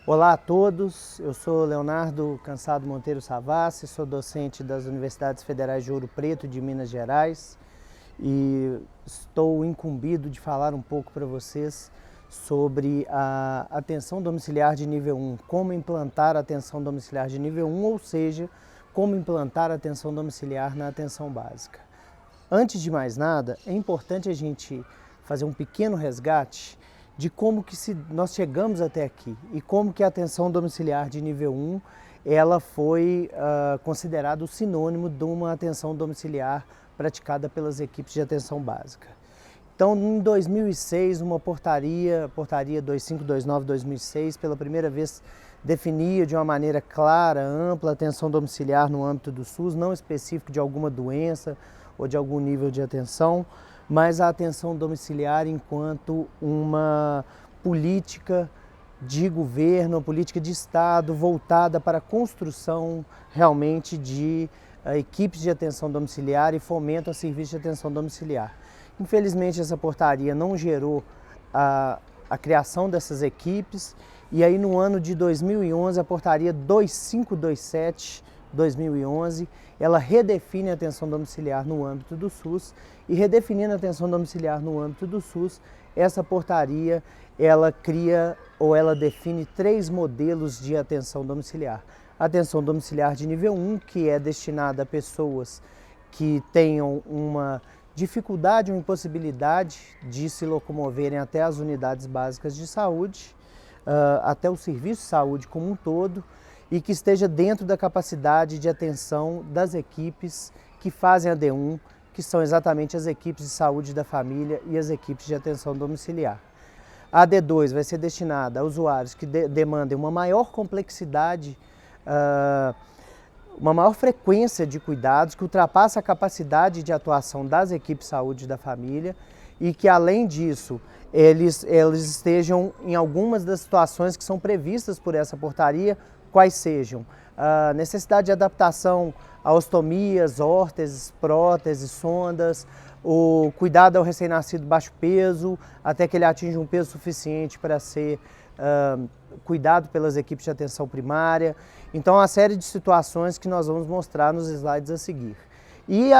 Olá a todos, eu sou Leonardo Cansado Monteiro Savassi, sou docente das Universidades Federais de Ouro Preto de Minas Gerais e estou incumbido de falar um pouco para vocês sobre a atenção domiciliar de nível 1, como implantar a atenção domiciliar de nível 1, ou seja, como implantar a atenção domiciliar na atenção básica. Antes de mais nada, é importante a gente fazer um pequeno resgate de como que nós chegamos até aqui e como que a atenção domiciliar de nível 1 ela foi considerada o sinônimo de uma atenção domiciliar praticada pelas equipes de atenção básica. Então, em 2006, uma portaria 2529/2006, pela primeira vez definia de uma maneira clara, ampla, a atenção domiciliar no âmbito do SUS, não específico de alguma doença ou de algum nível de atenção, mas a atenção domiciliar enquanto uma política de governo, uma política de Estado voltada para a construção realmente de equipes de atenção domiciliar e fomento a serviços de atenção domiciliar. Infelizmente, essa portaria não gerou a criação dessas equipes e aí no ano de 2011, a portaria 2527/2011, ela redefine a atenção domiciliar no âmbito do SUS e redefinindo a atenção domiciliar no âmbito do SUS, essa portaria ela cria ou ela define 3 modelos de atenção domiciliar. A atenção domiciliar de nível 1, que é destinada a pessoas que tenham uma dificuldade ou impossibilidade de se locomoverem até as unidades básicas de saúde, até o serviço de saúde como um todo, e que esteja dentro da capacidade de atenção das equipes que fazem a D1, que são exatamente as equipes de saúde da família e as equipes de atenção domiciliar. A D2 vai ser destinada a usuários que demandem uma maior complexidade, uma maior frequência de cuidados, que ultrapassa a capacidade de atuação das equipes de saúde da família e que, além disso, eles estejam em algumas das situações que são previstas por essa portaria, quais sejam a necessidade de adaptação a ostomias, órteses, próteses, sondas, o cuidado ao recém-nascido baixo peso, até que ele atinja um peso suficiente para ser cuidado pelas equipes de atenção primária. Então, uma série de situações que nós vamos mostrar nos slides a seguir. E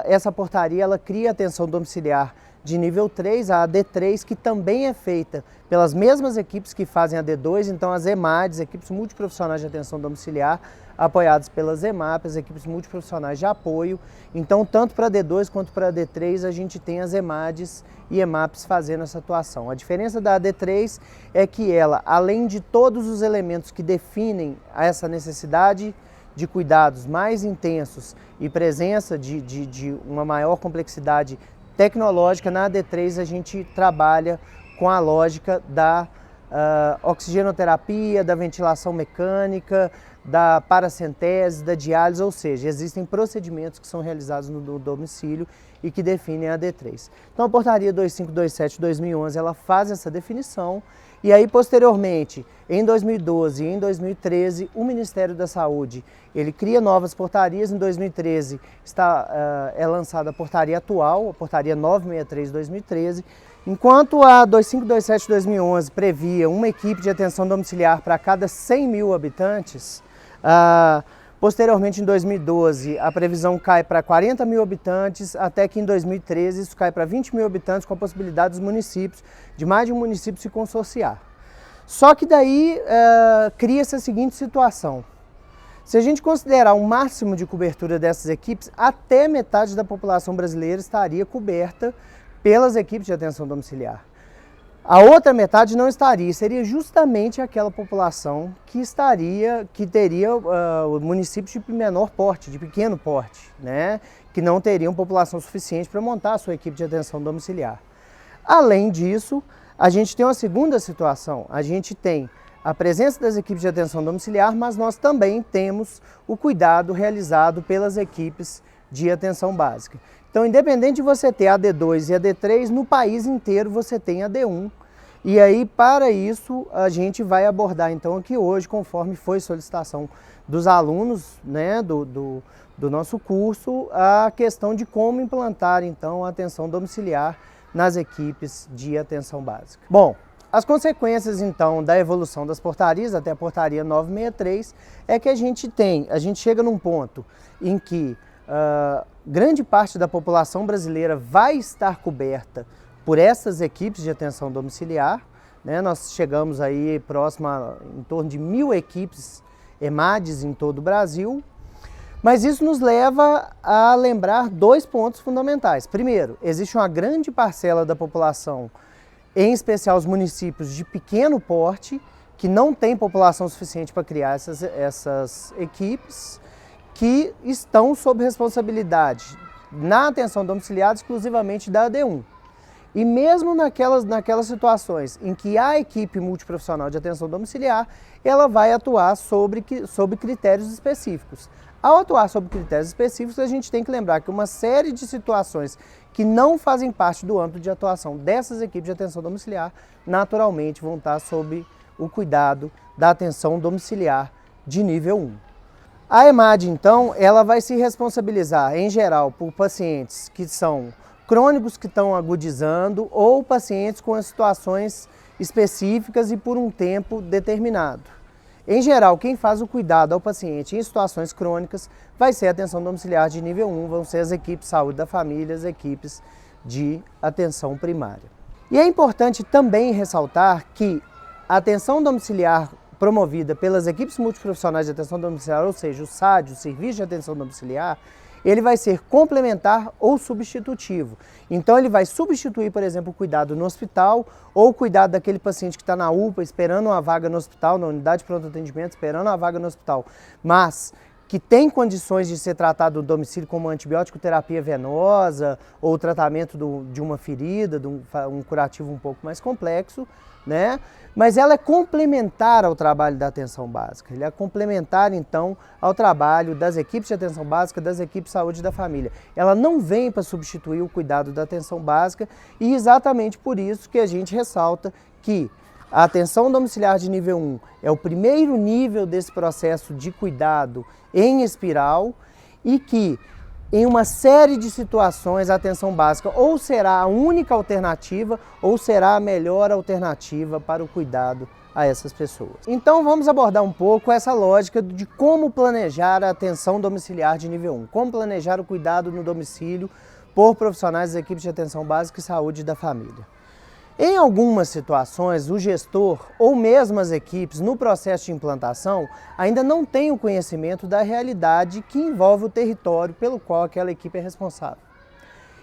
essa portaria ela cria atenção domiciliar de nível 3, a AD3, que também é feita pelas mesmas equipes que fazem a D2, então as EMADs, equipes multiprofissionais de atenção domiciliar, apoiadas pelas EMAP, as equipes multiprofissionais de apoio. Então, tanto para a D2 quanto para a D3, a gente tem as EMADs e EMAPs fazendo essa atuação. A diferença da AD3 é que ela, além de todos os elementos que definem essa necessidade de cuidados mais intensos e presença de uma maior complexidade tecnológica, na AD3 a gente trabalha com a lógica da oxigenoterapia, da ventilação mecânica, da paracentese, da diálise, ou seja, existem procedimentos que são realizados no domicílio e que definem a AD3. Então a portaria 2527/2011 ela faz essa definição e aí posteriormente, em 2012 e em 2013, o Ministério da Saúde ele cria novas portarias. Em 2013 é lançada a portaria atual, a portaria 963/2013, enquanto a 2527/2011 previa uma equipe de atenção domiciliar para cada 100 mil habitantes, posteriormente em 2012 a previsão cai para 40 mil habitantes, até que em 2013 isso cai para 20 mil habitantes, com a possibilidade dos municípios, de mais de um município se consorciar. Só que daí cria-se a seguinte situação: se a gente considerar um máximo de cobertura dessas equipes, até metade da população brasileira estaria coberta pelas equipes de atenção domiciliar. A outra metade não estaria, seria justamente aquela população que teria municípios de menor porte, de pequeno porte, né? Que não teriam população suficiente para montar a sua equipe de atenção domiciliar. Além disso, a gente tem uma segunda situação, a gente tem a presença das equipes de atenção domiciliar, mas nós também temos o cuidado realizado pelas equipes de atenção básica. Então, independente de você ter a D2 e a D3, no país inteiro você tem a D1. E aí, para isso, a gente vai abordar então aqui hoje, conforme foi solicitação dos alunos, né, do nosso curso, a questão de como implantar então a atenção domiciliar nas equipes de atenção básica. Bom, As consequências, então, da evolução das portarias até a portaria 963 é que a gente chega num ponto em que grande parte da população brasileira vai estar coberta por essas equipes de atenção domiciliar, né? Nós chegamos aí próximo a em torno de 1.000 equipes EMADs em todo o Brasil, mas isso nos leva a lembrar dois pontos fundamentais. Primeiro, existe uma grande parcela da população, em especial os municípios de pequeno porte, que não tem população suficiente para criar essas equipes, que estão sob responsabilidade na atenção domiciliar exclusivamente da AD1. E mesmo naquelas situações em que há equipe multiprofissional de atenção domiciliar, ela vai atuar sob critérios específicos. Ao atuar sob critérios específicos, a gente tem que lembrar que uma série de situações que não fazem parte do âmbito de atuação dessas equipes de atenção domiciliar, naturalmente vão estar sob o cuidado da atenção domiciliar de nível 1. A EMAD, então, ela vai se responsabilizar, em geral, por pacientes que são crônicos que estão agudizando ou pacientes com situações específicas e por um tempo determinado. Em geral, quem faz o cuidado ao paciente em situações crônicas vai ser a atenção domiciliar de nível 1, vão ser as equipes de saúde da família, as equipes de atenção primária. E é importante também ressaltar que a atenção domiciliar promovida pelas equipes multiprofissionais de atenção domiciliar, ou seja, o SAD, o Serviço de Atenção Domiciliar, ele vai ser complementar ou substitutivo. Então ele vai substituir, por exemplo, o cuidado no hospital ou o cuidado daquele paciente que está na UPA esperando uma vaga no hospital, na unidade de pronto atendimento, esperando uma vaga no hospital, mas que tem condições de ser tratado no domicílio como antibiótico terapia venosa ou tratamento de uma ferida, um curativo um pouco mais complexo, né? Mas ela é complementar ao trabalho da atenção básica, ele é complementar então ao trabalho das equipes de atenção básica, das equipes de saúde da família. Ela não vem para substituir o cuidado da atenção básica e exatamente por isso que a gente ressalta que a atenção domiciliar de nível 1 é o primeiro nível desse processo de cuidado em espiral e que em uma série de situações a atenção básica ou será a única alternativa ou será a melhor alternativa para o cuidado a essas pessoas. Então vamos abordar um pouco essa lógica de como planejar a atenção domiciliar de nível 1, como planejar o cuidado no domicílio por profissionais das equipes de atenção básica e saúde da família. Em algumas situações, o gestor ou mesmo as equipes no processo de implantação ainda não têm o conhecimento da realidade que envolve o território pelo qual aquela equipe é responsável.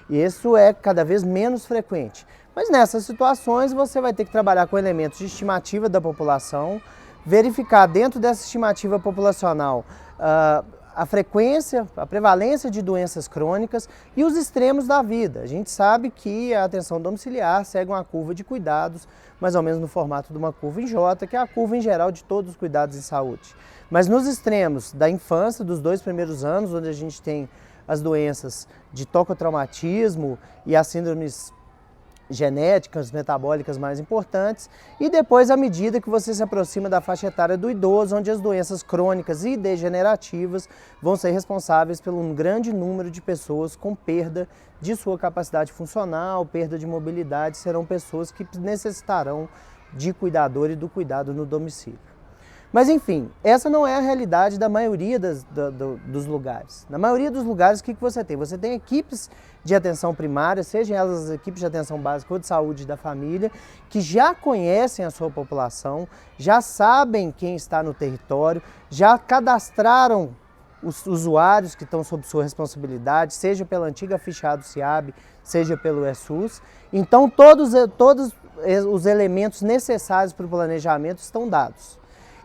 E isso é cada vez menos frequente. Mas nessas situações você vai ter que trabalhar com elementos de estimativa da população, verificar dentro dessa estimativa populacional a frequência, a prevalência de doenças crônicas e os extremos da vida. A gente sabe que a atenção domiciliar segue uma curva de cuidados, mais ou menos no formato de uma curva em J, que é a curva em geral de todos os cuidados em saúde. Mas nos extremos da infância, dos 2 primeiros anos, onde a gente tem as doenças de tocotraumatismo e as síndromes genéticas, metabólicas mais importantes, e depois à medida que você se aproxima da faixa etária do idoso, onde as doenças crônicas e degenerativas vão ser responsáveis por um grande número de pessoas com perda de sua capacidade funcional, perda de mobilidade, serão pessoas que necessitarão de cuidador e do cuidado no domicílio. Mas enfim, essa não é a realidade da maioria dos lugares. Na maioria dos lugares, o que você tem? Você tem equipes de atenção primária, sejam elas as equipes de atenção básica ou de saúde da família, que já conhecem a sua população, já sabem quem está no território, já cadastraram os usuários que estão sob sua responsabilidade, seja pela antiga ficha do SIAB, seja pelo ESUS. Então, todos os elementos necessários para o planejamento estão dados.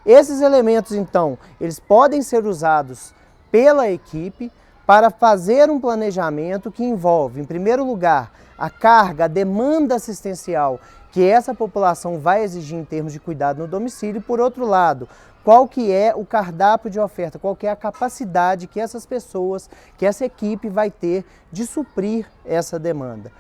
Esses elementos, então, eles podem ser usados pela equipe para fazer um planejamento que envolve, em primeiro lugar, a carga, a demanda assistencial que essa população vai exigir em termos de cuidado no domicílio, e, por outro lado, qual que é o cardápio de oferta, qual que é a capacidade que essas pessoas, que essa equipe vai ter de suprir essa demanda.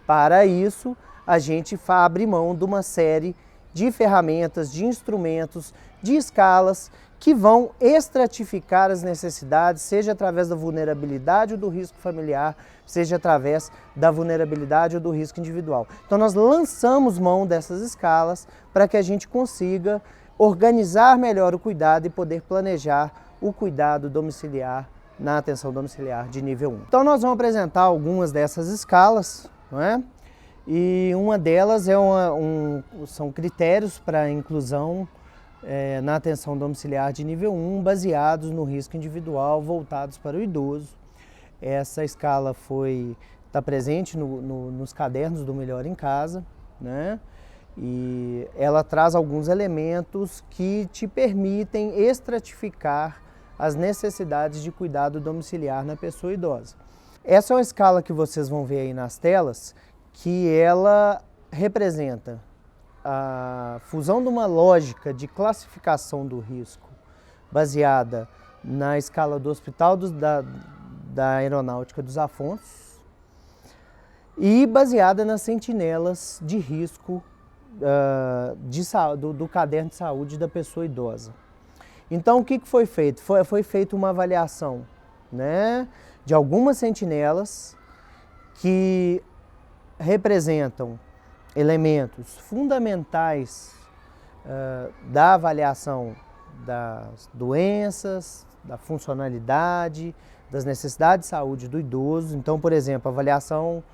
Para isso, a gente abre mão de uma série de ferramentas, de instrumentos, de escalas que vão estratificar as necessidades, seja através da vulnerabilidade ou do risco familiar, seja através da vulnerabilidade ou do risco individual. Então nós lançamos mão dessas escalas para que a gente consiga organizar melhor o cuidado e poder planejar o cuidado domiciliar na atenção domiciliar de nível 1. Então nós vamos apresentar algumas dessas escalas, não é? E uma delas são critérios para exemplo, na atenção domiciliar de nível 1, baseados no risco individual, voltados para o idoso. Essa escala está presente nos cadernos do Melhor em Casa, né? E ela traz alguns elementos que te permitem estratificar as necessidades de cuidado domiciliar na pessoa idosa. Essa é uma escala que vocês vão ver aí nas telas, que ela representa a fusão de uma lógica de classificação do risco baseada na escala do Hospital da Aeronáutica dos Afonsos e baseada nas sentinelas de risco do caderno de saúde da pessoa idosa. Então, o que foi feito? Foi feita uma avaliação, né, de algumas sentinelas que representam elementos fundamentais da avaliação das doenças, da funcionalidade, das necessidades de saúde do idoso. Então, por exemplo, a avaliação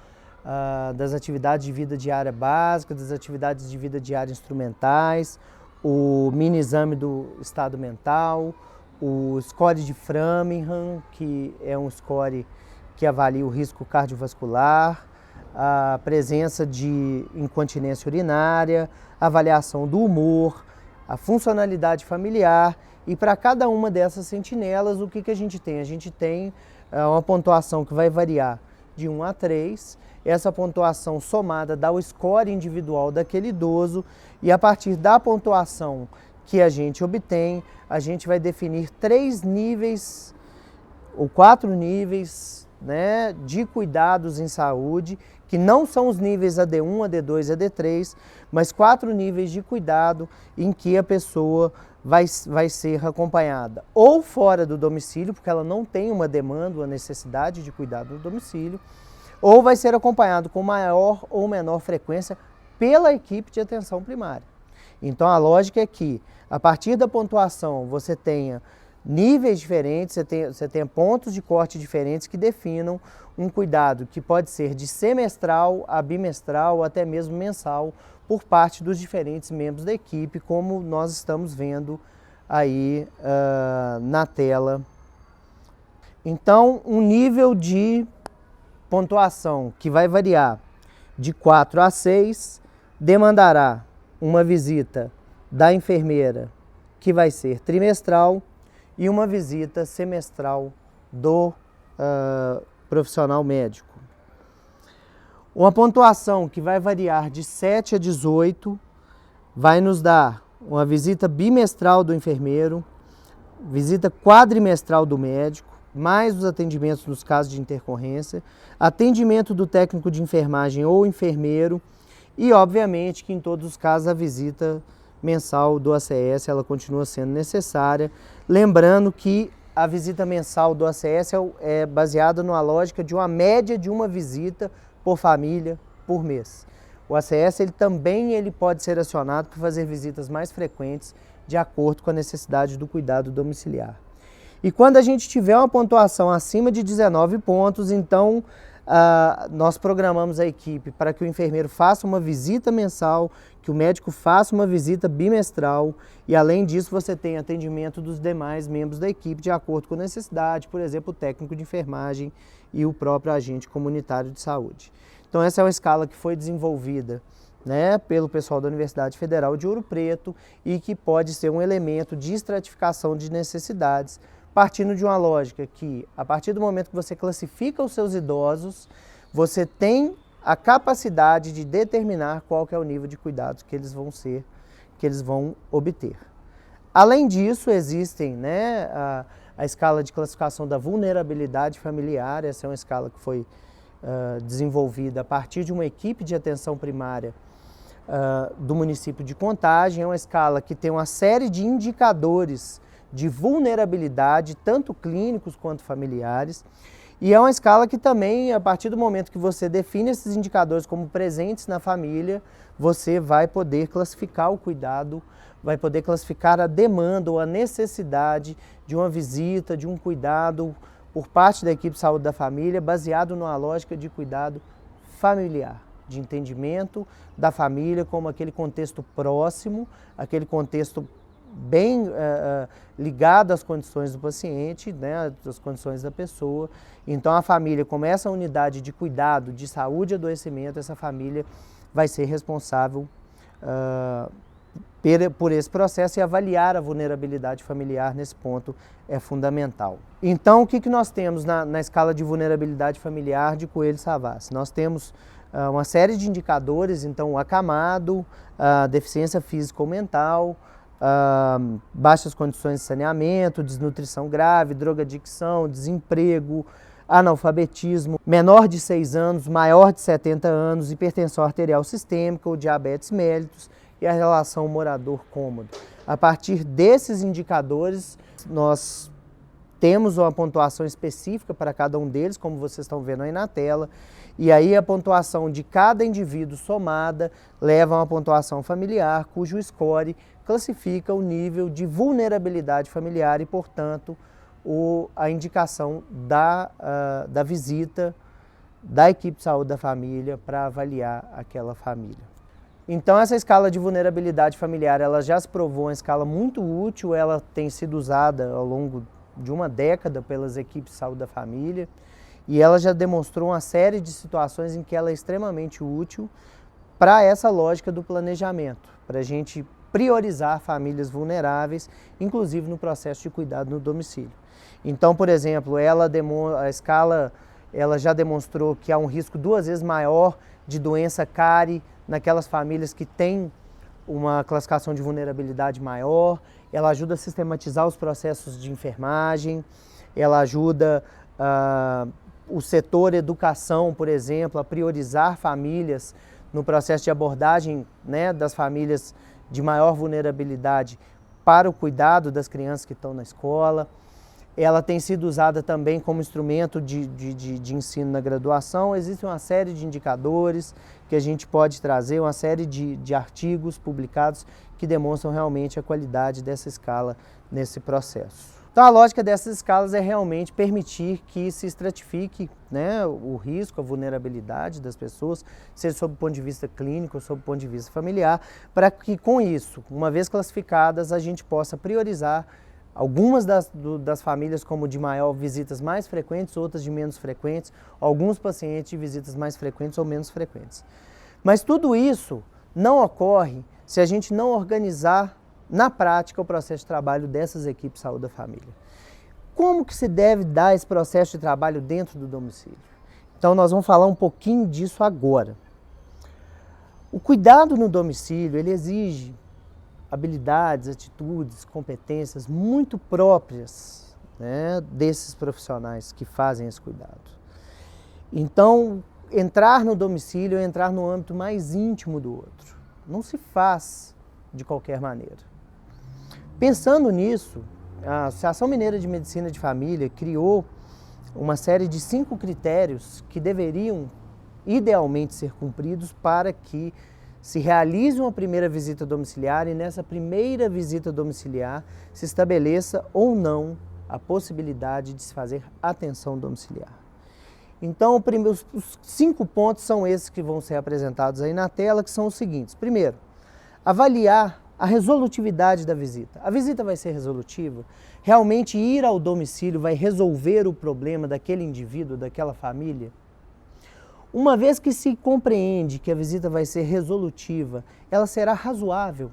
das atividades de vida diária básica, das atividades de vida diária instrumentais, o mini exame do estado mental, o score de Framingham, que é um score que avalia o risco cardiovascular, a presença de incontinência urinária, a avaliação do humor, a funcionalidade familiar. E para cada uma dessas sentinelas, o que a gente tem? A gente tem uma pontuação que vai variar de 1 a 3. Essa pontuação somada dá o score individual daquele idoso e a partir da pontuação que a gente obtém, a gente vai definir 3 níveis ou 4 níveis, né, de cuidados em saúde, que não são os níveis AD1, AD2, AD3, mas 4 níveis de cuidado em que a pessoa vai ser acompanhada ou fora do domicílio, porque ela não tem uma demanda, uma necessidade de cuidado no domicílio, ou vai ser acompanhado com maior ou menor frequência pela equipe de atenção primária. Então a lógica é que, a partir da pontuação, você tenha níveis diferentes, você tenha pontos de corte diferentes que definam um cuidado que pode ser de semestral a bimestral ou até mesmo mensal por parte dos diferentes membros da equipe, como nós estamos vendo aí na tela. Então, um nível de pontuação que vai variar de 4 a 6 demandará uma visita da enfermeira, que vai ser trimestral, e uma visita semestral do profissional médico. Uma pontuação que vai variar de 7 a 18 vai nos dar uma visita bimestral do enfermeiro, visita quadrimestral do médico, mais os atendimentos nos casos de intercorrência, atendimento do técnico de enfermagem ou enfermeiro e, obviamente, que em todos os casos a visita mensal do ACS ela continua sendo necessária. Lembrando que a visita mensal do ACS é baseada numa lógica de uma média de uma visita por família por mês. O ACS ele pode ser acionado para fazer visitas mais frequentes de acordo com a necessidade do cuidado domiciliar. E quando a gente tiver uma pontuação acima de 19 pontos, então nós programamos a equipe para que o enfermeiro faça uma visita mensal, que o médico faça uma visita bimestral e, além disso, você tem atendimento dos demais membros da equipe de acordo com a necessidade, por exemplo, o técnico de enfermagem e o próprio agente comunitário de saúde. Então essa é uma escala que foi desenvolvida, né, pelo pessoal da Universidade Federal de Ouro Preto e que pode ser um elemento de estratificação de necessidades, partindo de uma lógica que, a partir do momento que você classifica os seus idosos, você tem a capacidade de determinar qual que é o nível de cuidados que eles vão obter. Além disso, existem, né, a escala de classificação da vulnerabilidade familiar. Essa é uma escala que foi desenvolvida a partir de uma equipe de atenção primária do município de Contagem. É uma escala que tem uma série de indicadores de vulnerabilidade, tanto clínicos quanto familiares. E é uma escala que também, a partir do momento que você define esses indicadores como presentes na família, você vai poder classificar o cuidado, vai poder classificar a demanda ou a necessidade de uma visita, de um cuidado por parte da equipe de saúde da família, baseado numa lógica de cuidado familiar, de entendimento da família como aquele contexto próximo, aquele contexto bem ligado às condições do paciente, né, às condições da pessoa. Então a família, como essa unidade de cuidado, de saúde e adoecimento, essa família vai ser responsável por esse processo, e avaliar a vulnerabilidade familiar nesse ponto é fundamental. Então o que nós temos na escala de vulnerabilidade familiar de Coelho-Savassi? Nós temos uma série de indicadores, então o acamado, deficiência física ou mental, baixas condições de saneamento, desnutrição grave, drogadicção, desemprego, analfabetismo, menor de 6 anos, maior de 70 anos, hipertensão arterial sistêmica ou diabetes mellitus e a relação morador-cômodo. A partir desses indicadores, nós temos uma pontuação específica para cada um deles, como vocês estão vendo aí na tela, e aí a pontuação de cada indivíduo somada leva a uma pontuação familiar, cujo score classifica o nível de vulnerabilidade familiar e, portanto, a indicação da visita da equipe de saúde da família para avaliar aquela família. Então essa escala de vulnerabilidade familiar, ela já se provou uma escala muito útil, ela tem sido usada ao longo de uma década pelas equipes de saúde da família, e ela já demonstrou uma série de situações em que ela é extremamente útil para essa lógica do planejamento, para a gente priorizar famílias vulneráveis, inclusive no processo de cuidado no domicílio. Então, por exemplo, a escala ela já demonstrou que há um risco 2 vezes maior de doença cárie naquelas famílias que têm uma classificação de vulnerabilidade maior, ela ajuda a sistematizar os processos de enfermagem, ela ajuda o setor educação, por exemplo, a priorizar famílias no processo de abordagem, né, das famílias de maior vulnerabilidade para o cuidado das crianças que estão na escola. Ela tem sido usada também como instrumento de ensino na graduação. Existe uma série de indicadores que a gente pode trazer, uma série de artigos publicados que demonstram realmente a qualidade dessa escala nesse processo. Então a lógica dessas escalas é realmente permitir que se estratifique, né, o risco, a vulnerabilidade das pessoas, seja sob o ponto de vista clínico ou sob o ponto de vista familiar, para que com isso, uma vez classificadas, a gente possa priorizar algumas das famílias como de maior visitas mais frequentes, outras de menos frequentes, alguns pacientes de visitas mais frequentes ou menos frequentes. Mas tudo isso não ocorre se a gente não organizar na prática o processo de trabalho dessas equipes de saúde da família. Como que se deve dar esse processo de trabalho dentro do domicílio? Então nós vamos falar um pouquinho disso agora. O cuidado no domicílio, ele exige habilidades, atitudes, competências muito próprias, né, desses profissionais que fazem esse cuidado. Então, entrar no domicílio é entrar no âmbito mais íntimo do outro. Não se faz de qualquer maneira. Pensando nisso, a Associação Mineira de Medicina de Família criou uma série de 5 critérios que deveriam idealmente ser cumpridos para que se realize uma primeira visita domiciliar e nessa primeira visita domiciliar se estabeleça ou não a possibilidade de se fazer atenção domiciliar. Então, os 5 pontos são esses que vão ser apresentados aí na tela, que são os seguintes. Primeiro, avaliar a resolutividade da visita. A visita vai ser resolutiva? Realmente ir ao domicílio vai resolver o problema daquele indivíduo, daquela família? Uma vez que se compreende que a visita vai ser resolutiva, ela será razoável?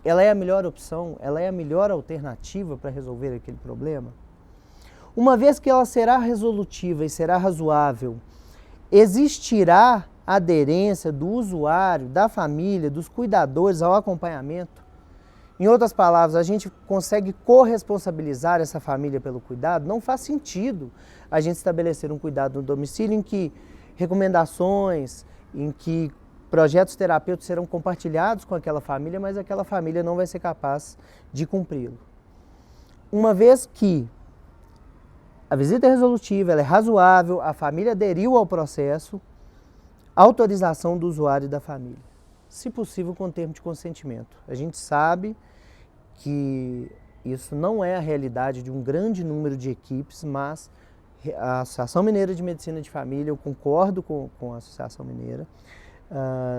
Ela é a melhor opção? Ela é a melhor alternativa para resolver aquele problema? Uma vez que ela será resolutiva e será razoável, existirá aderência do usuário, da família, dos cuidadores ao acompanhamento? Em outras palavras, a gente consegue corresponsabilizar essa família pelo cuidado? Não faz sentido a gente estabelecer um cuidado no domicílio em que recomendações, em que projetos terapêuticos serão compartilhados com aquela família, mas aquela família não vai ser capaz de cumpri-lo. uma vez que a visita é resolutiva, ela é razoável, a família aderiu ao processo, autorização do usuário e da família, se possível com termo de consentimento. A gente sabe que isso não é a realidade de um grande número de equipes, mas a Associação Mineira de Medicina de Família, eu concordo com a Associação Mineira,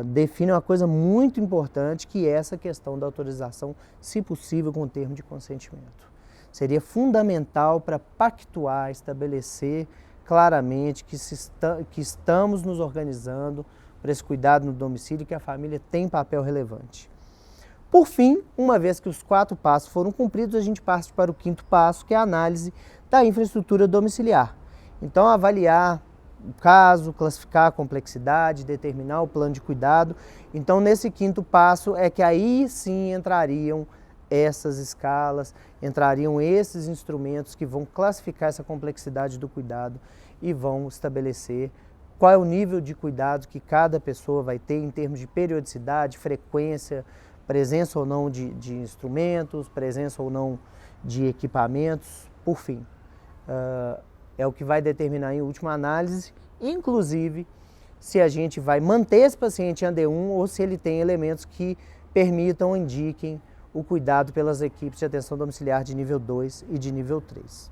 define uma coisa muito importante, que é essa questão da autorização, se possível com termo de consentimento. Seria fundamental para pactuar, estabelecer claramente que estamos nos organizando para esse cuidado no domicílio e que a família tem papel relevante. Por fim, uma vez que os 4 passos foram cumpridos, a gente parte para o 5º passo, que é a análise da infraestrutura domiciliar. Então, avaliar o caso, classificar a complexidade, determinar o plano de cuidado. Então, nesse 5º passo é que aí sim entrariam essas escalas, entrariam esses instrumentos que vão classificar essa complexidade do cuidado e vão estabelecer qual é o nível de cuidado que cada pessoa vai ter em termos de periodicidade, frequência, presença ou não de instrumentos, presença ou não de equipamentos, por fim. É o que vai determinar em última análise, inclusive, se a gente vai manter esse paciente em AD1 ou se ele tem elementos que permitam ou indiquem o cuidado pelas equipes de atenção domiciliar de nível 2 e de nível 3.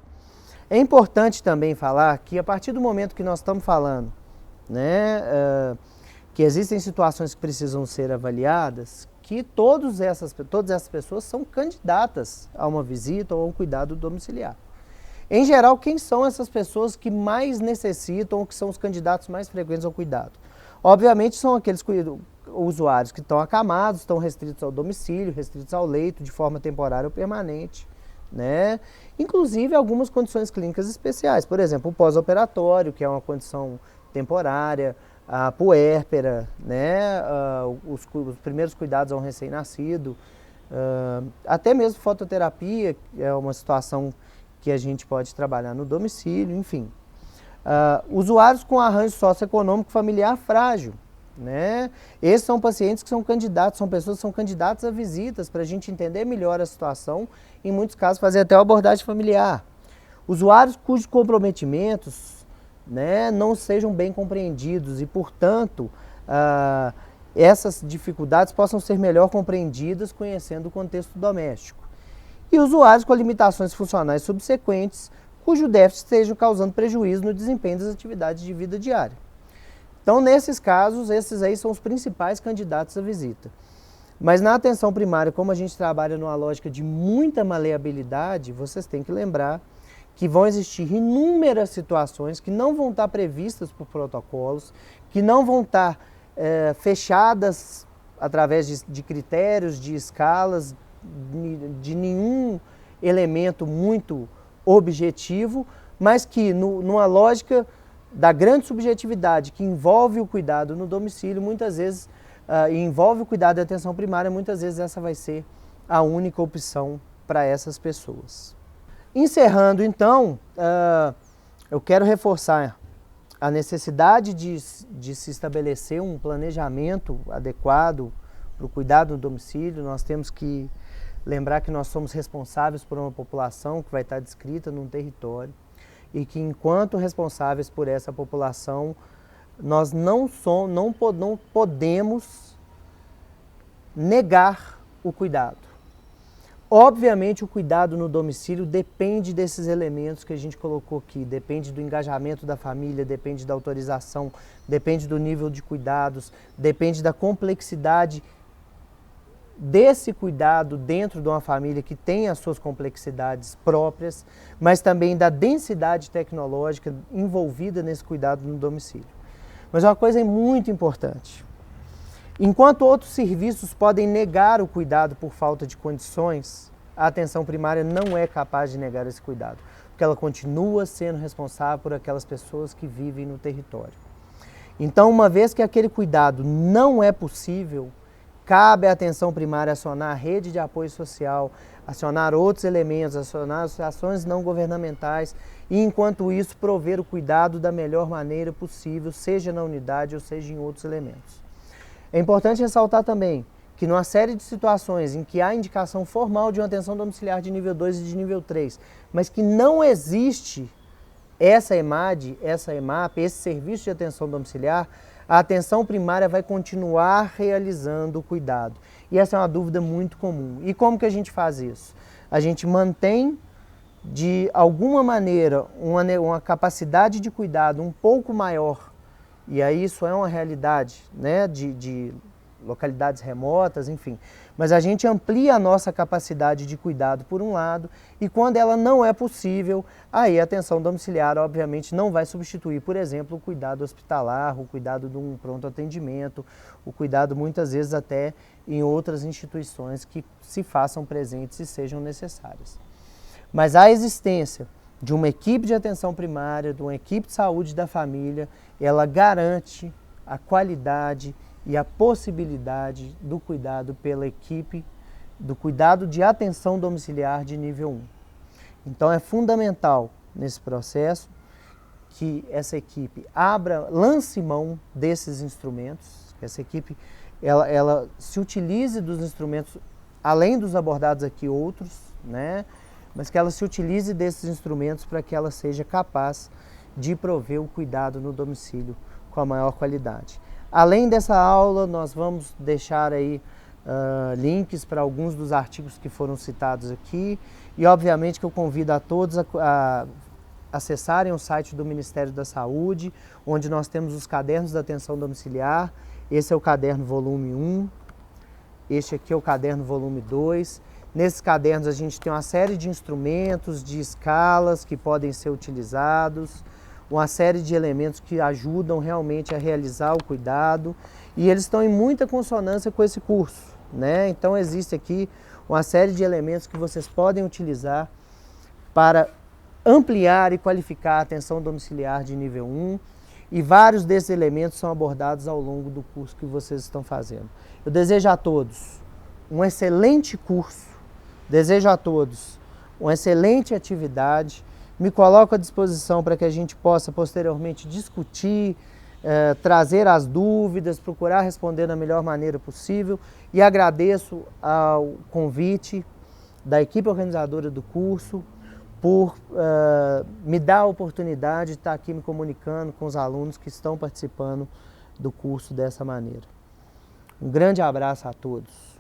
É importante também falar que a partir do momento que nós estamos falando, que existem situações que precisam ser avaliadas, que todas essas pessoas são candidatas a uma visita ou a um cuidado domiciliar. Em geral, quem são essas pessoas que mais necessitam ou que são os candidatos mais frequentes ao cuidado? Obviamente são aqueles usuários que estão acamados, estão restritos ao domicílio, restritos ao leito de forma temporária ou permanente, Inclusive algumas condições clínicas especiais, por exemplo, o pós-operatório, que é uma condição temporária, a puérpera, os primeiros cuidados ao recém-nascido, até mesmo fototerapia, que é uma situação que a gente pode trabalhar no domicílio, enfim. Usuários com arranjo socioeconômico familiar frágil, Esses são pacientes que são candidatos, são pessoas que são candidatas a visitas para a gente entender melhor a situação, em muitos casos fazer até uma abordagem familiar. Usuários cujos comprometimentos não sejam bem compreendidos e, portanto, essas dificuldades possam ser melhor compreendidas conhecendo o contexto doméstico. E usuários com limitações funcionais subsequentes, cujo déficit esteja causando prejuízo no desempenho das atividades de vida diária. Então, nesses casos, esses aí são os principais candidatos à visita. Mas na atenção primária, como a gente trabalha numa lógica de muita maleabilidade, vocês têm que lembrar que vão existir inúmeras situações que não vão estar previstas por protocolos, que não vão estar fechadas através de critérios, de escalas, de nenhum elemento muito objetivo, mas que numa lógica da grande subjetividade que envolve o cuidado no domicílio, muitas vezes, envolve o cuidado da atenção primária, muitas vezes essa vai ser a única opção para essas pessoas. Encerrando, então, eu quero reforçar a necessidade de se estabelecer um planejamento adequado para o cuidado no domicílio. Nós temos que lembrar que nós somos responsáveis por uma população que vai estar descrita num território e que, enquanto responsáveis por essa população, nós não podemos negar o cuidado. Obviamente, o cuidado no domicílio depende desses elementos que a gente colocou aqui, depende do engajamento da família, depende da autorização, depende do nível de cuidados, depende da complexidade desse cuidado dentro de uma família que tem as suas complexidades próprias, mas também da densidade tecnológica envolvida nesse cuidado no domicílio. Mas uma coisa é muito importante. Enquanto outros serviços podem negar o cuidado por falta de condições, a atenção primária não é capaz de negar esse cuidado, porque ela continua sendo responsável por aquelas pessoas que vivem no território. Então, uma vez que aquele cuidado não é possível, cabe à atenção primária acionar a rede de apoio social, acionar outros elementos, acionar associações não governamentais e, enquanto isso, prover o cuidado da melhor maneira possível, seja na unidade ou seja em outros elementos. É importante ressaltar também que numa série de situações em que há indicação formal de uma atenção domiciliar de nível 2 e de nível 3, mas que não existe essa EMAD, essa EMAP, esse serviço de atenção domiciliar, a atenção primária vai continuar realizando o cuidado. E essa é uma dúvida muito comum. E como que a gente faz isso? A gente mantém, de alguma maneira, uma capacidade de cuidado um pouco maior, e aí isso é uma realidade, né, de localidades remotas, enfim. Mas a gente amplia a nossa capacidade de cuidado por um lado, e quando ela não é possível, aí a atenção domiciliar obviamente não vai substituir, por exemplo, o cuidado hospitalar, o cuidado de um pronto atendimento, o cuidado muitas vezes até em outras instituições que se façam presentes e sejam necessárias. Mas a existência de uma equipe de atenção primária, de uma equipe de saúde da família, ela garante a qualidade e a possibilidade do cuidado pela equipe, do cuidado de atenção domiciliar de nível 1. Então é fundamental nesse processo que essa equipe lance mão desses instrumentos, que essa equipe ela se utilize dos instrumentos, além dos abordados aqui outros, né? Mas que ela se utilize desses instrumentos para que ela seja capaz de prover o cuidado no domicílio com a maior qualidade. Além dessa aula, nós vamos deixar aí links para alguns dos artigos que foram citados aqui e obviamente que eu convido a todos a acessarem o site do Ministério da Saúde, onde nós temos os cadernos da atenção domiciliar. Esse é o caderno volume 1, este aqui é o caderno volume 2. Nesses cadernos a gente tem uma série de instrumentos, de escalas que podem ser utilizados, uma série de elementos que ajudam realmente a realizar o cuidado e eles estão em muita consonância com esse curso, né? Então existe aqui uma série de elementos que vocês podem utilizar para ampliar e qualificar a atenção domiciliar de nível 1 e vários desses elementos são abordados ao longo do curso que vocês estão fazendo. Eu desejo a todos um excelente curso, desejo a todos uma excelente atividade, me coloco à disposição para que a gente possa posteriormente discutir, trazer as dúvidas, procurar responder da melhor maneira possível e agradeço ao convite da equipe organizadora do curso por me dar a oportunidade de estar aqui me comunicando com os alunos que estão participando do curso dessa maneira. Um grande abraço a todos.